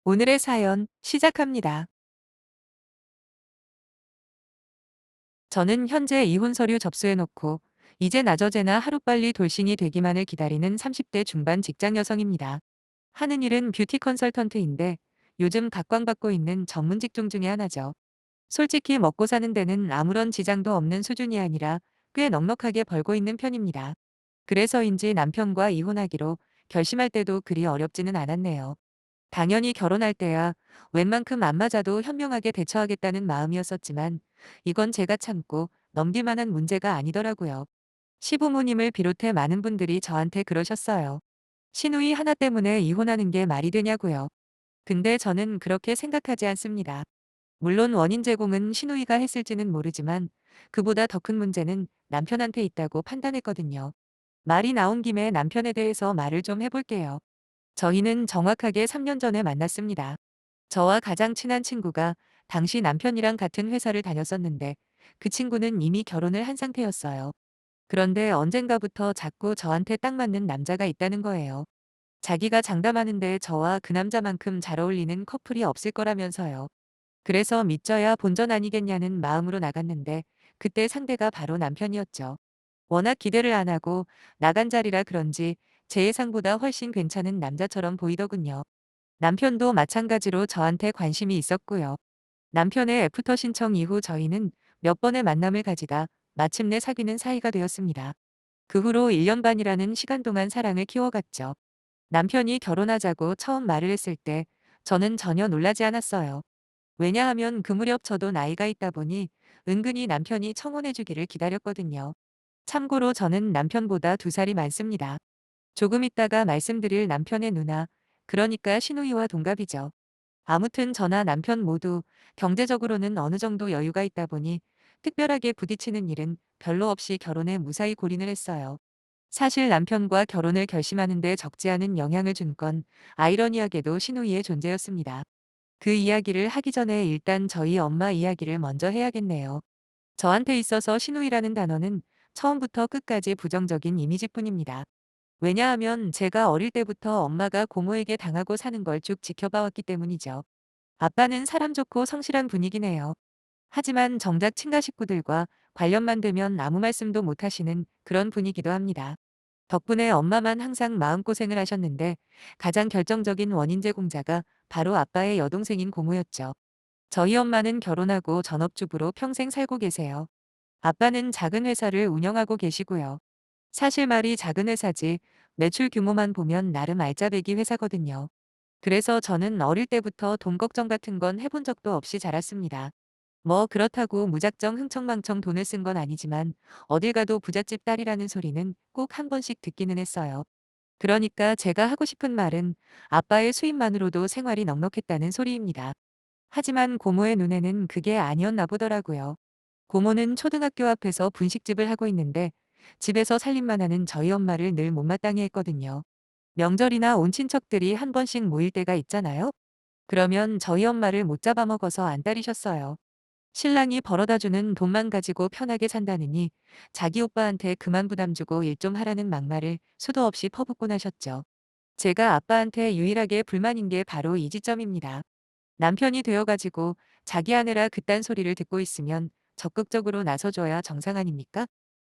오늘의 사연 시작합니다. 저는 현재 이혼 서류 접수해놓고 이제 나저제나 하루빨리 돌싱이 되기만을 기다리는 30대 중반 직장 여성입니다. 하는 일은 뷰티 컨설턴트인데 요즘 각광받고 있는 전문 직종 중에 하나죠. 솔직히 먹고 사는 데는 아무런 지장도 없는 수준이 아니라 꽤 넉넉하게 벌고 있는 편입니다. 그래서인지 남편과 이혼하기로 결심할 때도 그리 어렵지는 않았네요. 당연히 결혼할 때야 웬만큼 안 맞아도 현명하게 대처하겠다는 마음이었었지만 이건 제가 참고 넘길 만한 문제가 아니더라고요. 시부모님을 비롯해 많은 분들이 저한테 그러셨어요. 시누이 하나 때문에 이혼하는 게 말이 되냐고요. 근데 저는 그렇게 생각하지 않습니다. 물론 원인 제공은 시누이가 했을지는 모르지만 그보다 더 큰 문제는 남편한테 있다고 판단했거든요. 말이 나온 김에 남편에 대해서 말을 좀 해볼게요. 저희는 정확하게 3년 전에 만났습니다. 저와 가장 친한 친구가 당시 남편이랑 같은 회사를 다녔었는데 그 친구는 이미 결혼을 한 상태였어요. 그런데 언젠가부터 자꾸 저한테 딱 맞는 남자가 있다는 거예요. 자기가 장담하는데 저와 그 남자만큼 잘 어울리는 커플이 없을 거라면서요. 그래서 믿져야 본전 아니겠냐는 마음으로 나갔는데 그때 상대가 바로 남편이었죠. 워낙 기대를 안 하고 나간 자리라 그런지 제 예상보다 훨씬 괜찮은 남자처럼 보이더군요. 남편도 마찬가지로 저한테 관심이 있었고요. 남편의 애프터 신청 이후 저희는 몇 번의 만남을 가지다 마침내 사귀는 사이가 되었습니다. 그 후로 1년 반이라는 시간 동안 사랑을 키워갔죠. 남편이 결혼하자고 처음 말을 했을 때 저는 전혀 놀라지 않았어요. 왜냐하면 그 무렵 저도 나이가 있다 보니 은근히 남편이 청혼해주기를 기다렸거든요. 참고로 저는 남편보다 2살이 많습니다. 조금 있다가 말씀드릴 남편의 누나, 그러니까 시누이와 동갑이죠. 아무튼 저나 남편 모두 경제적으로는 어느 정도 여유가 있다 보니 특별하게 부딪히는 일은 별로 없이 결혼에 무사히 골인을 했어요. 사실 남편과 결혼을 결심하는데 적지 않은 영향을 준 건 아이러니하게도 시누이의 존재였습니다. 그 이야기를 하기 전에 일단 저희 엄마 이야기를 먼저 해야겠네요. 저한테 있어서 시누이라는 단어는 처음부터 끝까지 부정적인 이미지뿐입니다. 왜냐하면 제가 어릴 때부터 엄마가 고모에게 당하고 사는 걸 쭉 지켜봐왔기 때문이죠. 아빠는 사람 좋고 성실한 분이긴 해요. 하지만 정작 친가 식구들과 관련만 되면 아무 말씀도 못 하시는 그런 분이기도 합니다. 덕분에 엄마만 항상 마음고생을 하셨는데 가장 결정적인 원인 제공자가 바로 아빠의 여동생인 고모였죠. 저희 엄마는 결혼하고 전업주부로 평생 살고 계세요. 아빠는 작은 회사를 운영하고 계시고요. 사실 말이 작은 회사지 매출 규모만 보면 나름 알짜배기 회사거든요. 그래서 저는 어릴 때부터 돈 걱정 같은 건 해본 적도 없이 자랐습니다. 뭐 그렇다고 무작정 흥청망청 돈을 쓴 건 아니지만 어딜 가도 부잣집 딸이라는 소리는 꼭 한 번씩 듣기는 했어요. 그러니까 제가 하고 싶은 말은 아빠의 수입만으로도 생활이 넉넉했다는 소리입니다. 하지만 고모의 눈에는 그게 아니었나 보더라고요. 고모는 초등학교 앞에서 분식집을 하고 있는데 집에서 살림만 하는 저희 엄마를 늘 못마땅해 했거든요. 명절이나 온 친척들이 한 번씩 모일 때가 있잖아요. 그러면 저희 엄마를 못 잡아먹어서 안달이셨어요. 신랑이 벌어다주는 돈만 가지고 편하게 산다느니 자기 오빠한테 그만 부담 주고 일 좀 하라는 막말을 수도 없이 퍼붓곤 하셨죠. 제가 아빠한테 유일하게 불만인 게 바로 이 지점입니다. 남편이 되어가지고 자기 아내라 그딴 소리를 듣고 있으면 적극적으로 나서줘야 정상 아닙니까?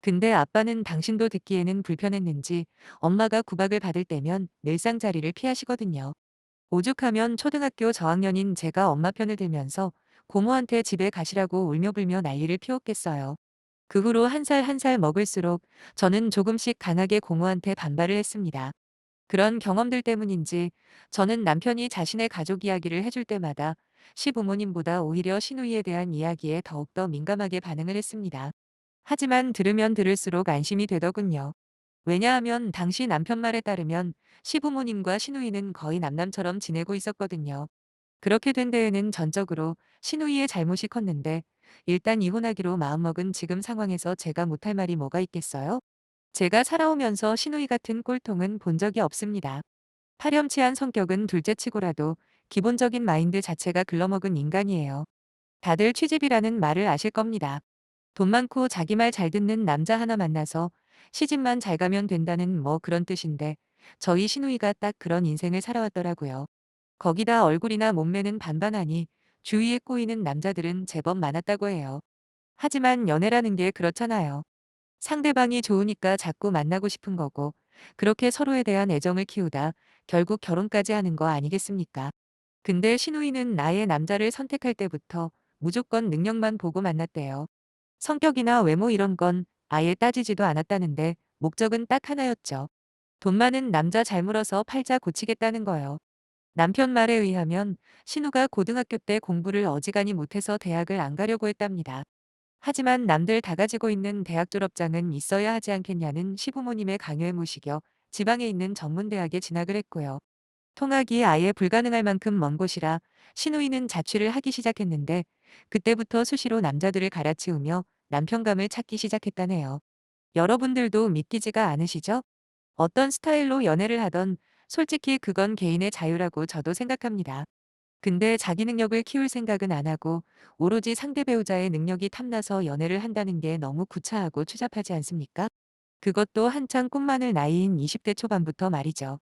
근데 아빠는 당신도 듣기에는 불편했는지 엄마가 구박을 받을 때면 늘상 자리를 피하시거든요. 오죽하면 초등학교 저학년인 제가 엄마 편을 들면서 고모한테 집에 가시라고 울며불며 난리를 피웠겠어요. 그 후로 한 살 한 살 먹을수록 저는 조금씩 강하게 고모한테 반발을 했습니다. 그런 경험들 때문인지 저는 남편이 자신의 가족 이야기를 해줄 때마다 시부모님보다 오히려 시누이에 대한 이야기에 더욱더 민감하게 반응을 했습니다. 하지만 들으면 들을수록 안심이 되더군요. 왜냐하면 당시 남편 말에 따르면 시부모님과 시누이는 거의 남남처럼 지내고 있었거든요. 그렇게 된 데에는 전적으로 시누이의 잘못이 컸는데 일단 이혼하기로 마음먹은 지금 상황에서 제가 못할 말이 뭐가 있겠어요? 제가 살아오면서 시누이 같은 꼴통은 본 적이 없습니다. 파렴치한 성격은 둘째치고라도 기본적인 마인드 자체가 글러먹은 인간이에요. 다들 취집이라는 말을 아실 겁니다. 돈 많고 자기 말 잘 듣는 남자 하나 만나서 시집만 잘 가면 된다는 뭐 그런 뜻인데 저희 시누이가 딱 그런 인생을 살아왔더라고요. 거기다 얼굴이나 몸매는 반반하니 주위에 꼬이는 남자들은 제법 많았다고 해요. 하지만 연애라는 게 그렇잖아요. 상대방이 좋으니까 자꾸 만나고 싶은 거고, 그렇게 서로에 대한 애정을 키우다 결국 결혼까지 하는 거 아니겠습니까? 근데 신우이는 나의 남자를 선택할 때부터 무조건 능력만 보고 만났대요. 성격이나 외모 이런 건 아예 따지지도 않았다는데 목적은 딱 하나였죠. 돈 많은 남자 잘 물어서 팔자 고치겠다는 거요. 남편 말에 의하면 신우가 고등학교 때 공부를 어지간히 못해서 대학을 안 가려고 했답니다. 하지만 남들 다 가지고 있는 대학 졸업장은 있어야 하지 않겠냐는 시부모님의 강요에 모시겨 지방에 있는 전문대학에 진학을 했고요. 통학이 아예 불가능할 만큼 먼 곳이라 신우이는 자취를 하기 시작했는데 그때부터 수시로 남자들을 갈아치우며 남편감을 찾기 시작했다네요. 여러분들도 믿기지가 않으시죠? 어떤 스타일로 연애를 하던 솔직히 그건 개인의 자유라고 저도 생각합니다. 근데 자기 능력을 키울 생각은 안 하고 오로지 상대 배우자의 능력이 탐나서 연애를 한다는 게 너무 구차하고 추잡하지 않습니까? 그것도 한창 꿈 많을 나이인 20대 초반부터 말이죠.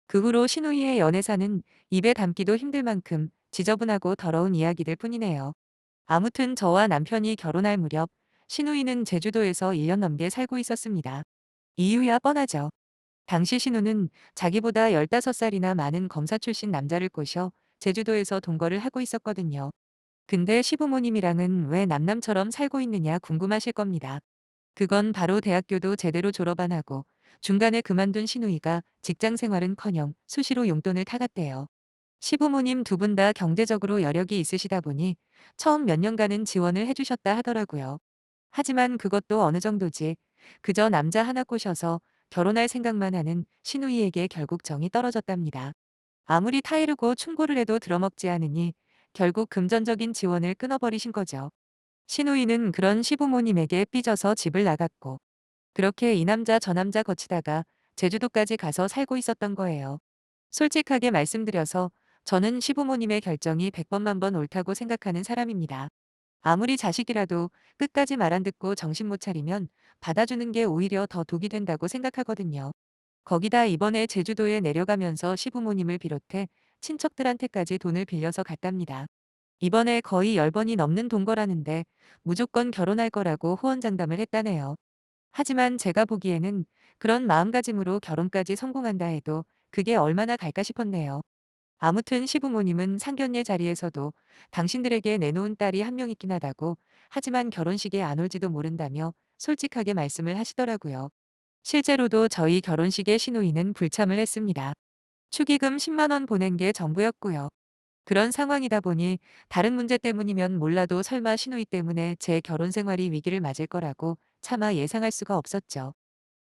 그 후로 신우이의 연애사는 입에 담기도 힘들 만큼 지저분하고 더러운 이야기들 뿐이네요. 아무튼 저와 남편이 결혼할 무렵 신우이는 제주도에서 1년 넘게 살고 있었습니다. 이유야 뻔하죠. 당시 신우는 자기보다 15살이나 많은 검사 출신 남자를 꼬셔 제주도에서 동거를 하고 있었거든요. 근데 시부모님이랑은 왜 남남처럼 살고 있느냐 궁금하실 겁니다. 그건 바로 대학교도 제대로 졸업 안 하고 중간에 그만둔 신우이가 직장 생활은커녕 수시로 용돈을 타갔대요. 시부모님 두 분 다 경제적으로 여력이 있으시다 보니 처음 몇 년간은 지원을 해주셨다 하더라고요. 하지만 그것도 어느 정도지. 그저 남자 하나 꼬셔서 결혼할 생각만 하는 신우이에게 결국 정이 떨어졌답니다. 아무리 타이르고 충고를 해도 들어먹지 않으니 결국 금전적인 지원을 끊어버리신 거죠. 신우이는 그런 시부모님에게 삐져서 집을 나갔고 그렇게 이 남자 저 남자 거치다가 제주도까지 가서 살고 있었던 거예요. 솔직하게 말씀드려서 저는 시부모님의 결정이 100번 만번 옳다고 생각하는 사람입니다. 아무리 자식이라도 끝까지 말 안 듣고 정신 못 차리면 받아주는 게 오히려 더 독이 된다고 생각하거든요. 거기다 이번에 제주도에 내려가면서 시부모님을 비롯해 친척들한테까지 돈을 빌려서 갔답니다. 이번에 거의 10번이 넘는 동거라는데 무조건 결혼할 거라고 호언장담을 했다네요. 하지만 제가 보기에는 그런 마음가짐으로 결혼까지 성공한다 해도 그게 얼마나 갈까 싶었네요. 아무튼 시부모님은 상견례 자리에서도 당신들에게 내놓은 딸이 한 명 있긴 하다고 하지만 결혼식에 안 올지도 모른다며 솔직하게 말씀을 하시더라고요. 실제로도 저희 결혼식에 신우이는 불참을 했습니다. 축의금 10만 원 보낸 게 전부였고요. 그런 상황이다 보니 다른 문제 때문이면 몰라도 설마 신우이 때문에 제 결혼 생활이 위기를 맞을 거라고 차마 예상할 수가 없었죠.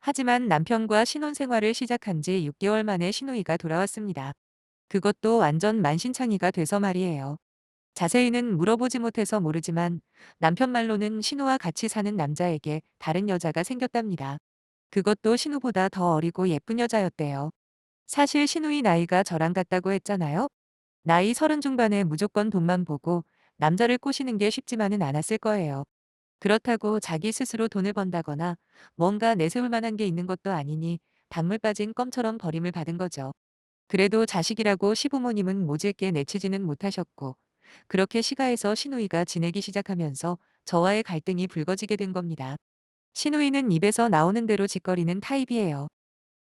하지만 남편과 신혼생활을 시작한 지 6개월 만에 신우이가 돌아왔습니다. 그것도 완전 만신창이가 돼서 말이에요. 자세히는 물어보지 못해서 모르지만 남편 말로는 신우와 같이 사는 남자에게 다른 여자가 생겼답니다. 그것도 신우보다 더 어리고 예쁜 여자였대요. 사실 신우이 나이가 저랑 같다고 했잖아요. 나이 30 중반에 무조건 돈만 보고 남자를 꼬시는 게 쉽지만은 않았을 거예요. 그렇다고 자기 스스로 돈을 번다거나 뭔가 내세울 만한 게 있는 것도 아니니 단물 빠진 껌처럼 버림을 받은 거죠. 그래도 자식이라고 시부모님은 모질게 내치지는 못하셨고 그렇게 시가에서 신우이가 지내기 시작하면서 저와의 갈등이 불거지게 된 겁니다. 신우이는 입에서 나오는 대로 짓거리는 타입이에요.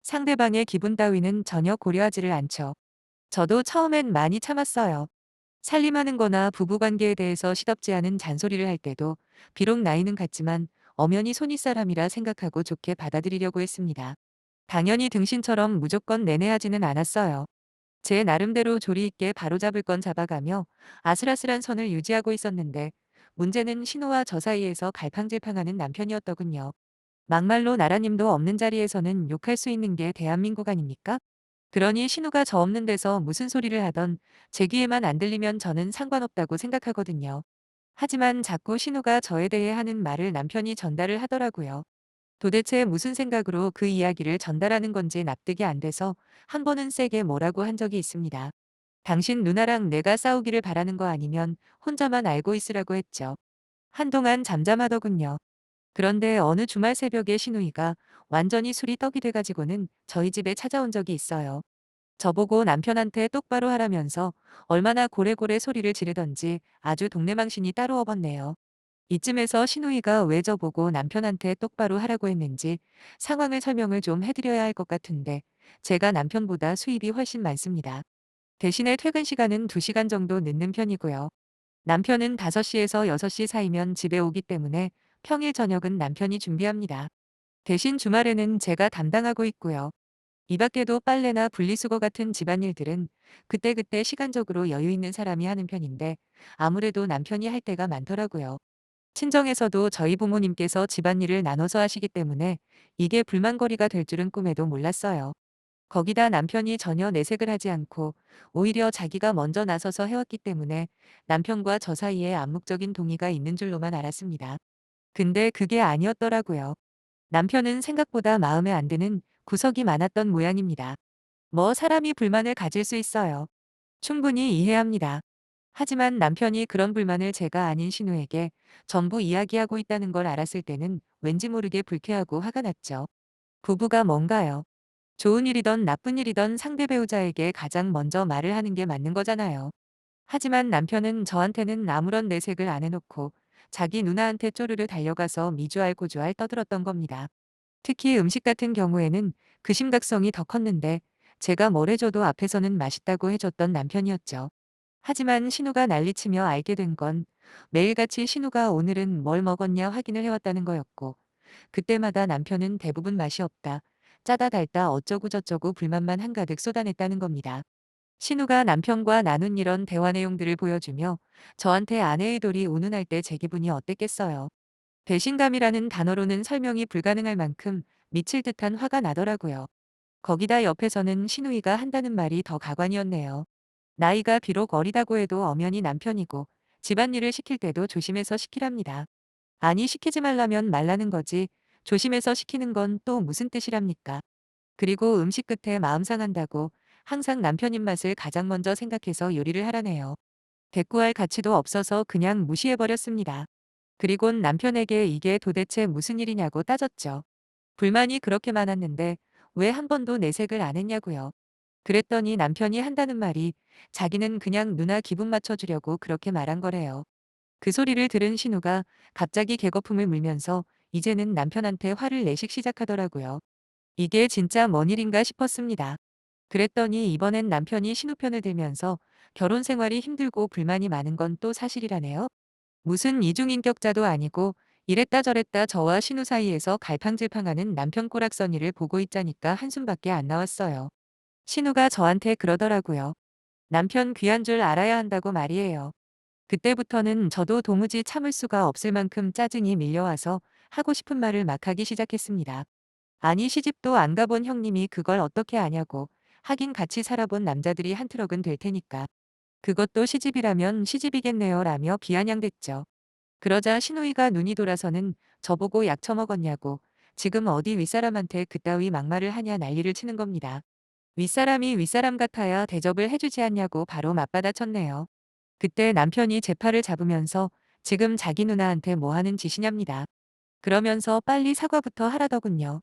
상대방의 기분 따위는 전혀 고려하지를 않죠. 저도 처음엔 많이 참았어요. 살림하는 거나 부부관계에 대해서 시덥지 않은 잔소리를 할 때도 비록 나이는 같지만 엄연히 손윗사람이라 생각하고 좋게 받아들이려고 했습니다. 당연히 등신처럼 무조건 내내하지는 않았어요. 제 나름대로 조리 있게 바로잡을 건 잡아가며 아슬아슬한 선을 유지하고 있었는데 문제는 신우와 저 사이에서 갈팡질팡하는 남편이었더군요. 막말로 나라님도 없는 자리에서는 욕할 수 있는 게 대한민국 아닙니까? 그러니 신우가 저 없는 데서 무슨 소리를 하던 제 귀에만 안 들리면 저는 상관없다고 생각하거든요. 하지만 자꾸 신우가 저에 대해 하는 말을 남편이 전달을 하더라고요. 도대체 무슨 생각으로 그 이야기를 전달하는 건지 납득이 안 돼서 한 번은 세게 뭐라고 한 적이 있습니다. 당신 누나랑 내가 싸우기를 바라는 거 아니면 혼자만 알고 있으라고 했죠. 한동안 잠잠하더군요. 그런데 어느 주말 새벽에 신우이가 완전히 술이 떡이 돼가지고는 저희 집에 찾아온 적이 있어요. 저보고 남편한테 똑바로 하라면서 얼마나 고래고래 소리를 지르던지 아주 동네망신이 따로 업었네요. 이쯤에서 시누이가 왜 저보고 남편한테 똑바로 하라고 했는지 상황을 설명을 좀 해드려야 할 것 같은데 제가 남편보다 수입이 훨씬 많습니다. 대신에 퇴근 시간은 2시간 정도 늦는 편이고요. 남편은 5시에서 6시 사이면 집에 오기 때문에 평일 저녁은 남편이 준비합니다. 대신 주말에는 제가 담당하고 있고요. 이 밖에도 빨래나 분리수거 같은 집안일들은 그때그때 시간적으로 여유 있는 사람이 하는 편인데 아무래도 남편이 할 때가 많더라고요. 친정에서도 저희 부모님께서 집안일을 나눠서 하시기 때문에 이게 불만거리가 될 줄은 꿈에도 몰랐어요. 거기다 남편이 전혀 내색을 하지 않고 오히려 자기가 먼저 나서서 해왔기 때문에 남편과 저 사이에 암묵적인 동의가 있는 줄로만 알았습니다. 근데 그게 아니었더라고요. 남편은 생각보다 마음에 안 드는 구석이 많았던 모양입니다. 뭐 사람이 불만을 가질 수 있어요. 충분히 이해합니다. 하지만 남편이 그런 불만을 제가 아닌 신우에게 전부 이야기하고 있다는 걸 알았을 때는 왠지 모르게 불쾌하고 화가 났죠. 부부가 뭔가요? 좋은 일이던 나쁜 일이던 상대 배우자에게 가장 먼저 말을 하는 게 맞는 거잖아요. 하지만 남편은 저한테는 아무런 내색을 안 해놓고 자기 누나한테 쪼르르 달려가서 미주알고주알 떠들었던 겁니다. 특히 음식 같은 경우에는 그 심각성이 더 컸는데 제가 뭘 해줘도 앞에서는 맛있다고 해줬던 남편이었죠. 하지만 신우가 난리치며 알게 된 건 매일같이 신우가 오늘은 뭘 먹었냐 확인을 해왔다는 거였고 그때마다 남편은 대부분 맛이 없다, 짜다 달다 어쩌고저쩌고 불만만 한가득 쏟아냈다는 겁니다. 신우가 남편과 나눈 이런 대화 내용들을 보여주며 저한테 아내의 돌이 운운할 때 제 기분이 어땠겠어요. 배신감이라는 단어로는 설명이 불가능할 만큼 미칠 듯한 화가 나더라고요. 거기다 옆에서는 신우이가 한다는 말이 더 가관이었네요. 나이가 비록 어리다고 해도 엄연히 남편이고 집안일을 시킬 때도 조심해서 시키랍니다. 아니 시키지 말라면 말라는 거지 조심해서 시키는 건 또 무슨 뜻이랍니까? 그리고 음식 끝에 마음 상한다고 항상 남편 입맛을 가장 먼저 생각해서 요리를 하라네요. 대꾸할 가치도 없어서 그냥 무시해버렸습니다. 그리곤 남편에게 이게 도대체 무슨 일이냐고 따졌죠. 불만이 그렇게 많았는데 왜 한 번도 내색을 안 했냐고요. 그랬더니 남편이 한다는 말이 자기는 그냥 누나 기분 맞춰주려고 그렇게 말한 거래요. 그 소리를 들은 신우가 갑자기 개거품을 물면서 이제는 남편한테 화를 내식 시작하더라고요. 이게 진짜 뭔 일인가 싶었습니다. 그랬더니 이번엔 남편이 신우 편을 들면서 결혼 생활이 힘들고 불만이 많은 건 또 사실이라네요. 무슨 이중인격자도 아니고 이랬다 저랬다 저와 신우 사이에서 갈팡질팡하는 남편 꼬락서니를 보고 있자니까 한숨밖에 안 나왔어요. 신우가 저한테 그러더라고요. 남편 귀한 줄 알아야 한다고 말이에요. 그때부터는 저도 도무지 참을 수가 없을 만큼 짜증이 밀려와서 하고 싶은 말을 막 하기 시작했습니다. 아니 시집도 안 가본 형님이 그걸 어떻게 아냐고. 하긴 같이 살아본 남자들이 한 트럭은 될 테니까. 그것도 시집이라면 시집이겠네요 라며 비아냥댔죠. 그러자 신우이가 눈이 돌아서는 저보고 약 처먹었냐고 지금 어디 윗사람한테 그따위 막말을 하냐 난리를 치는 겁니다. 윗사람이 윗사람 같아야 대접을 해주지 않냐고 바로 맞받아쳤네요. 그때 남편이 제 팔을 잡으면서 지금 자기 누나한테 뭐 하는 짓이냐입니다. 그러면서 빨리 사과부터 하라더군요.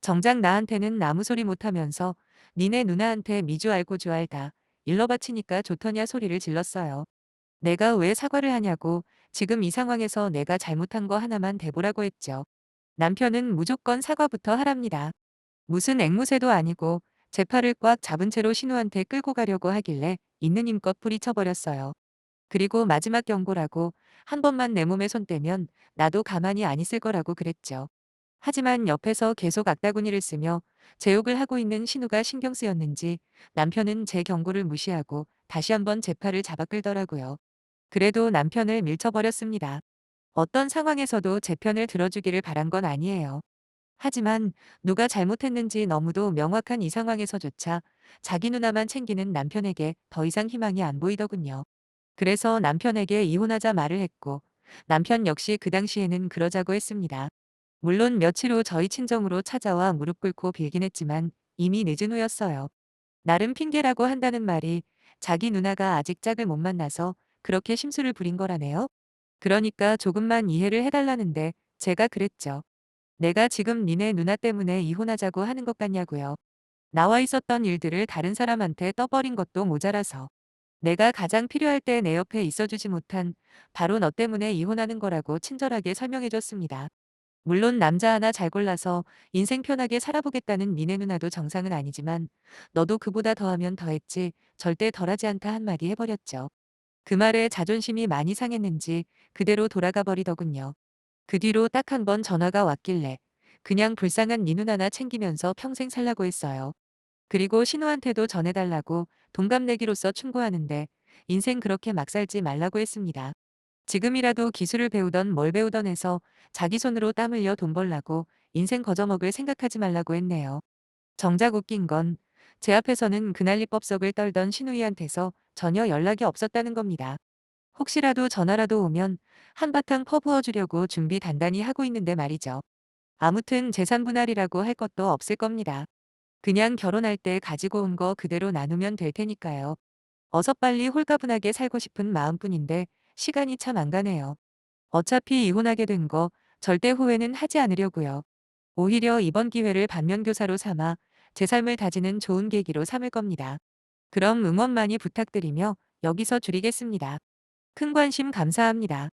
정작 나한테는 아무 소리 못하면서 니네 누나한테 미주 알고 주 알다 일러 바치니까 좋더냐 소리를 질렀어요. 내가 왜 사과를 하냐고 지금 이 상황에서 내가 잘못한 거 하나만 대보라고 했죠. 남편은 무조건 사과부터 하랍니다. 무슨 앵무새도 아니고 제 팔을 꽉 잡은 채로 신우한테 끌고 가려고 하길래 있는 힘껏 뿌리쳐버렸어요. 그리고 마지막 경고라고 한 번만 내 몸에 손 떼면 나도 가만히 안 있을 거라고 그랬죠. 하지만 옆에서 계속 악다구니를 쓰며 제 욕을 하고 있는 신우가 신경 쓰였는지 남편은 제 경고를 무시하고 다시 한번 제 팔을 잡아 끌더라고요. 그래도 남편을 밀쳐버렸습니다. 어떤 상황에서도 제 편을 들어주기를 바란 건 아니에요. 하지만 누가 잘못했는지 너무도 명확한 이 상황에서조차 자기 누나만 챙기는 남편에게 더 이상 희망이 안 보이더군요. 그래서 남편에게 이혼하자 말을 했고 남편 역시 그 당시에는 그러자고 했습니다. 물론 며칠 후 저희 친정으로 찾아와 무릎 꿇고 빌긴 했지만 이미 늦은 후였어요. 나름 핑계라고 한다는 말이 자기 누나가 아직 짝을 못 만나서 그렇게 심술을 부린 거라네요. 그러니까 조금만 이해를 해달라는데 제가 그랬죠. 내가 지금 니네 누나 때문에 이혼하자고 하는 것 같냐고요. 나와 있었던 일들을 다른 사람한테 떠버린 것도 모자라서 내가 가장 필요할 때 내 옆에 있어주지 못한 바로 너 때문에 이혼하는 거라고 친절하게 설명해줬습니다. 물론 남자 하나 잘 골라서 인생 편하게 살아보겠다는 미네 누나도 정상은 아니지만 너도 그보다 더하면 더했지 절대 덜하지 않다 한마디 해버렸죠. 그 말에 자존심이 많이 상했는지 그대로 돌아가 버리더군요. 그 뒤로 딱 한 번 전화가 왔길래 그냥 불쌍한 니 누나나 챙기면서 평생 살라고 했어요. 그리고 신우한테도 전해달라고 동갑내기로서 충고하는데 인생 그렇게 막 살지 말라고 했습니다. 지금이라도 기술을 배우던 뭘 배우던 해서 자기 손으로 땀 흘려 돈 벌라고 인생 거저먹을 생각하지 말라고 했네요. 정작 웃긴 건 제 앞에서는 그날 입법석을 떨던 신우이한테서 전혀 연락이 없었다는 겁니다. 혹시라도 전화라도 오면 한바탕 퍼부어주려고 준비 단단히 하고 있는데 말이죠. 아무튼 재산 분할이라고 할 것도 없을 겁니다. 그냥 결혼할 때 가지고 온 거 그대로 나누면 될 테니까요. 어서 빨리 홀가분하게 살고 싶은 마음뿐인데 시간이 참 안 가네요. 어차피 이혼하게 된 거 절대 후회는 하지 않으려고요. 오히려 이번 기회를 반면교사로 삼아 제 삶을 다지는 좋은 계기로 삼을 겁니다. 그럼 응원 많이 부탁드리며 여기서 줄이겠습니다. 큰 관심 감사합니다.